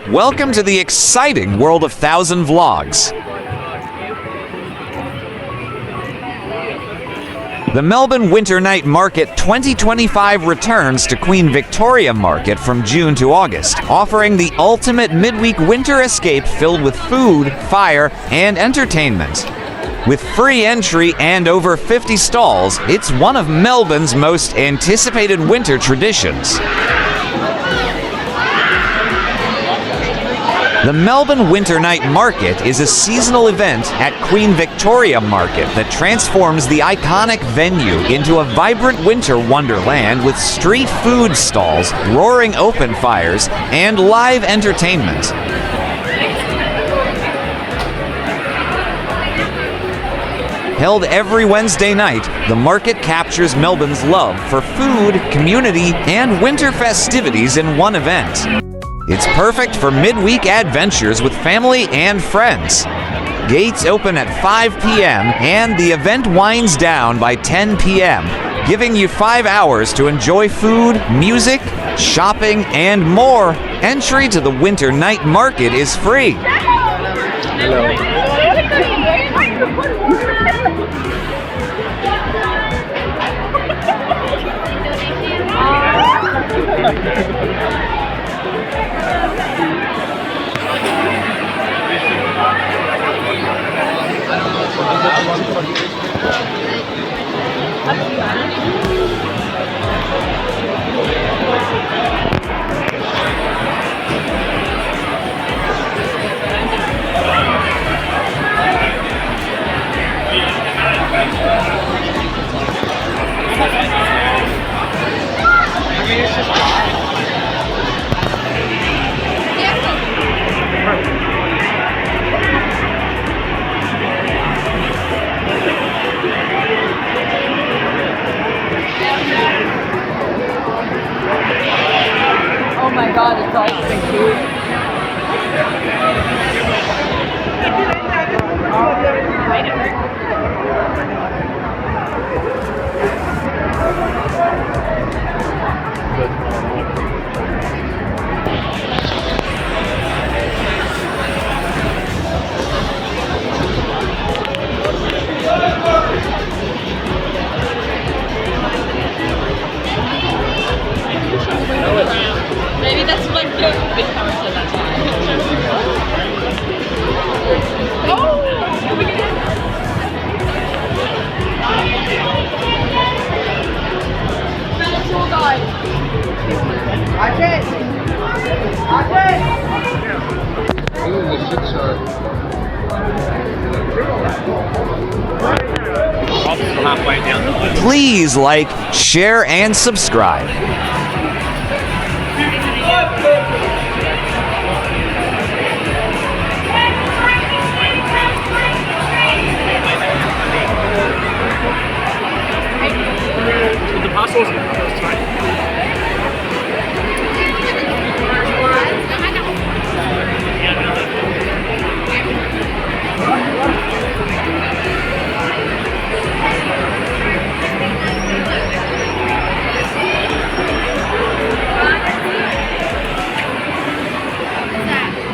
Welcome to the exciting world of 1,000 Vlogs. The Melbourne Winter Night Market 2025 returns to Queen Victoria Market from June to August, offering the ultimate midweek winter escape filled with food, fire, and entertainment. With free entry and over 50 stalls, it's one of Melbourne's most anticipated winter traditions. The Melbourne Winter Night Market is a seasonal event at Queen Victoria Market that transforms the iconic venue into a vibrant winter wonderland with street food stalls, roaring open fires, and live entertainment. Held every Wednesday night, the market captures Melbourne's love for food, community, and winter festivities in one event. It's perfect for midweek adventures with family and friends. Gates open at 5 p.m. and the event winds down by 10 p.m., giving you 5 hours to enjoy food, music, shopping, and more. Entry to the Winter Night Market is free. Oh my god, it's all so cute. Maybe that's like the big camera said that's why. Oh! Tour guide. Please like, share, and subscribe. The pasta wasn't the first time.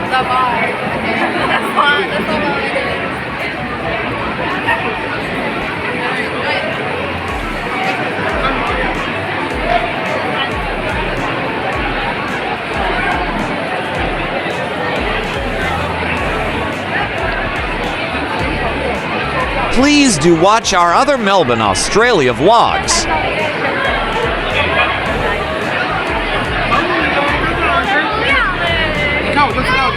The bar. That's fun. That's all I did. Please do watch our other Melbourne, Australia vlogs. No, that's not.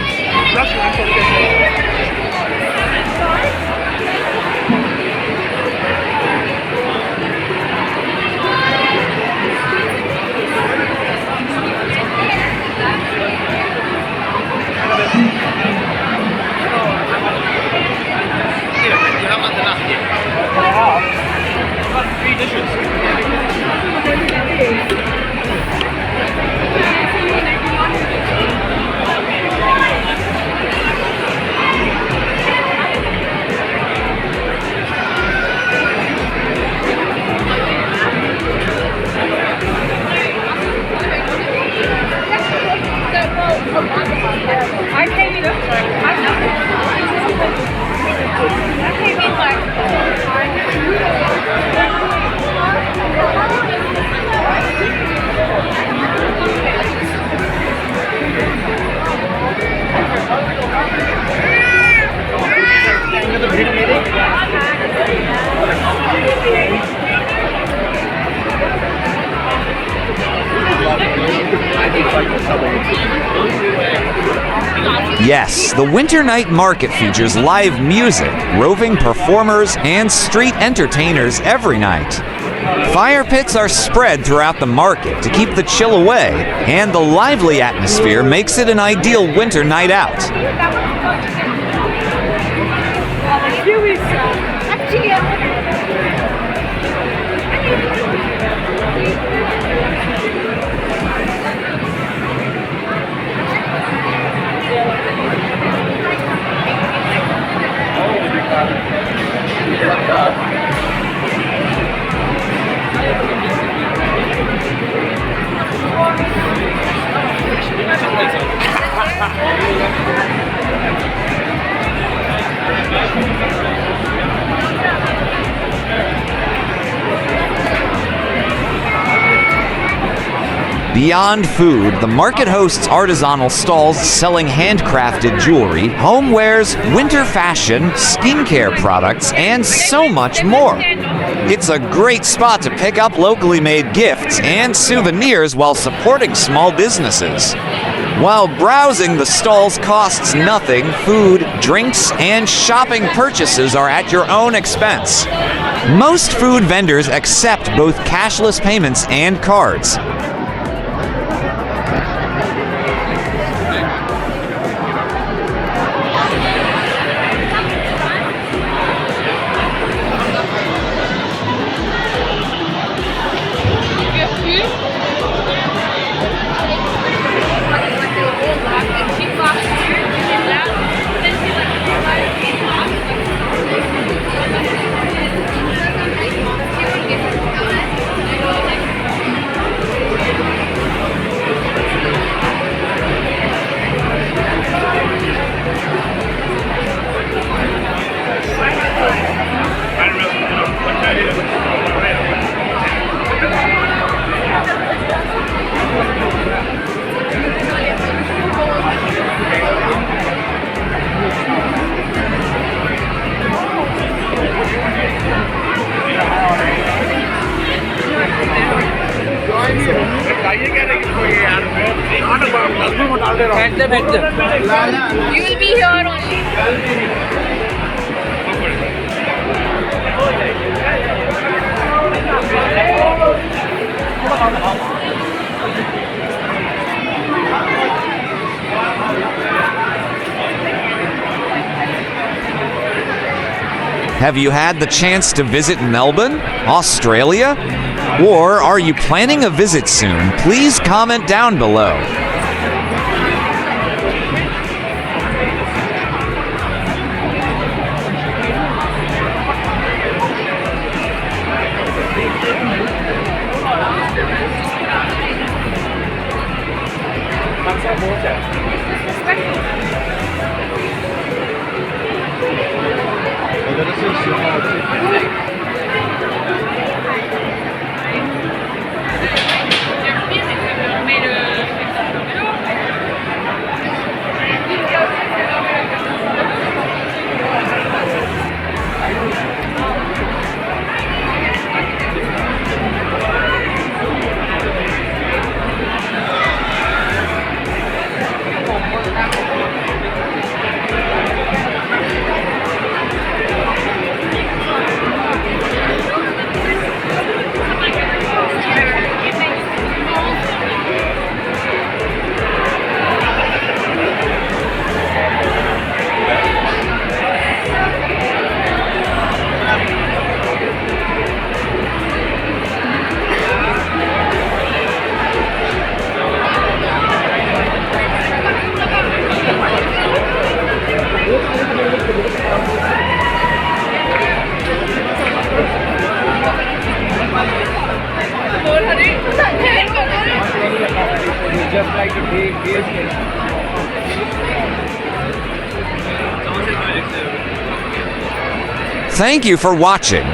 Yes, the Winter Night Market features live music, roving performers, and street entertainers every night. Fire pits are spread throughout the market to keep the chill away, and the lively atmosphere makes it an ideal winter night out. Beyond food, the market hosts artisanal stalls selling handcrafted jewelry, homewares, winter fashion, skincare products, and so much more. It's a great spot to pick up locally made gifts and souvenirs while supporting small businesses. While browsing, the stalls costs nothing. Food, drinks, and shopping purchases are at your own expense. Most food vendors accept both cashless payments and cards. You will be here only. Have you had the chance to visit Melbourne, Australia? Or are you planning a visit soon? Please comment down below. Thank you for watching.